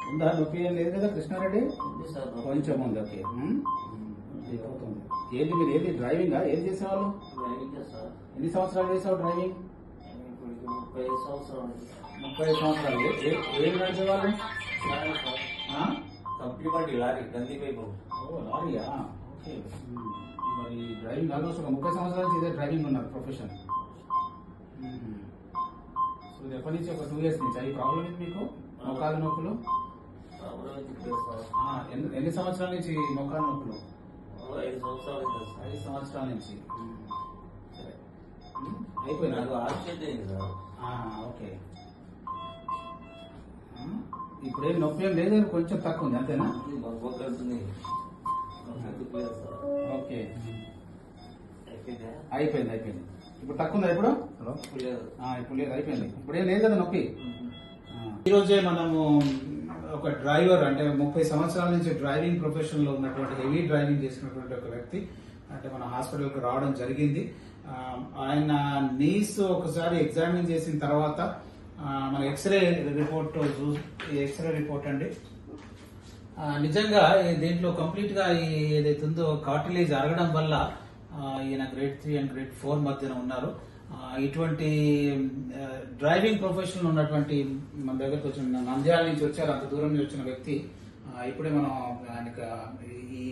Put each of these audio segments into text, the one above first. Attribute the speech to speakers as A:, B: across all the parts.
A: ఉందా? నొప్పి ఏం లేదు కదా కృష్ణారెడ్డి? కొంచెం ఉంది. ఓకే. ఏంటి మీరు ఏది డ్రైవింగ్ ఏం చేసేవాళ్ళు? ఎన్ని సంవత్సరాలు చేసావు డ్రైవింగ్?
B: 35 సంవత్సరాలు.
A: 35 సంవత్సరాలు. ఏం నడిచేవాళ్ళు?
B: కంపెనీ బండి లారీ గంది పైపు.
A: లారీయా? ఓకే. మరి డ్రైవింగ్ ఆల్మోస్ట్ ఒక 30 సంవత్సరాల నుంచి ఇదే డ్రైవింగ్ ఉన్నారు ప్రొఫెషన్. సో ఇది ఎప్పటి నుంచి? ఒక 2 years నుంచి. అవి ప్రాబ్లం ఏంటి మీకు? మోకాలు నొప్పులు? ఎన్ని సంవత్సరాల నుంచి మోకాలు నొప్పులు?
B: 5 సంవత్సరాలు.
A: 5 సంవత్సరాల నుంచి. సరే, అయిపోయింది.
B: నాకు ఆశ్చర్యం అయింది సార్.
A: ఓకే. ఇప్పుడేం నొప్పి ఏం లేదు, కొంచెం తక్కువ ఉంది అంతేనా? ఓకే, అయిపోయింది. ఇప్పుడు తక్కువ ఉందా? ఇప్పుడు ఇప్పుడు లేదు, అయిపోయింది. ఇప్పుడేం లేదు కదా నొప్పి. ఈరోజే మనము ఒక డ్రైవర్, అంటే 30 సంవత్సరాల నుంచి డ్రైవింగ్ ప్రొఫెషన్ లో ఉన్నటువంటి, హెవీ డ్రైవింగ్ చేసినటువంటి ఒక వ్యక్తి అంటే మన హాస్పిటల్ కు రావడం జరిగింది. ఆయన నీస్ ఒకసారి ఎగ్జామిన్ చేసిన తర్వాత మన ఎక్స్రే రిపోర్ట్ అండి, నిజంగా దీంట్లో కంప్లీట్ గా ఏదైతే ఉందో కార్టిలేజ్ అరగడం వల్ల ఈయన గ్రేడ్ 3 అండ్ గ్రేడ్ 4 మధ్యన ఉన్నారు. ఇటువంటి డ్రైవింగ్ ప్రొఫెషన్ ఉన్నటువంటి మన దగ్గరకు వచ్చిన, నంద్యాల నుంచి వచ్చారు, అంత దూరం నుంచి వచ్చిన వ్యక్తి ఇప్పుడే మనం ఆయనకు ఈ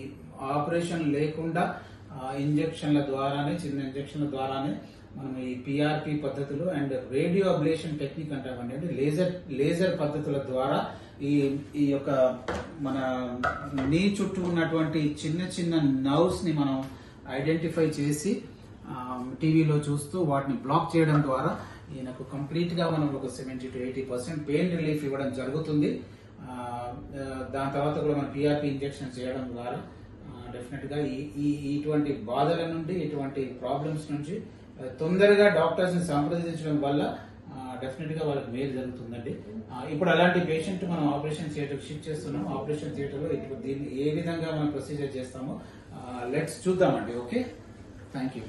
A: ఆపరేషన్ లేకుండా ఇంజక్షన్ల ద్వారానే, చిన్న ఇంజక్షన్ల ద్వారానే మనం ఈ పిఆర్పి పద్ధతులు అండ్ రేడియో అబ్లేషన్ టెక్నిక్ అంటామండి, లేజర్ పద్ధతుల ద్వారా ఈ యొక్క మన నీ చుట్టూ ఉన్నటువంటి చిన్న నర్వ్స్ ని మనం ఐడెంటిఫై చేసి టీవీలో చూస్తూ వాటిని బ్లాక్ చేయడం ద్వారా ఈయనకు కంప్లీట్ గా మనం ఒక 70 to 80% పెయిన్ రిలీఫ్ ఇవ్వడం జరుగుతుంది. దాని తర్వాత కూడా మనం పిఆర్పి ఇంజెక్షన్ చేయడం ద్వారా డెఫినెట్ గా ఇటువంటి బాధల నుండి, ఇటువంటి ప్రాబ్లమ్స్ నుంచి తొందరగా డాక్టర్స్ ని సంప్రదించడం వల్ల డెఫినెట్ గా వాళ్ళకి మేలు జరుగుతుందండి. ఇప్పుడు అలాంటి పేషెంట్ మనం ఆపరేషన్ థియేటర్ షిఫ్ట్ చేస్తున్నాం. ఆపరేషన్ థియేటర్ లో దీన్ని ఏ విధంగా మనం ప్రొసీజర్ చేస్తామో లెట్స్ చూద్దామండి. Okay, thank you.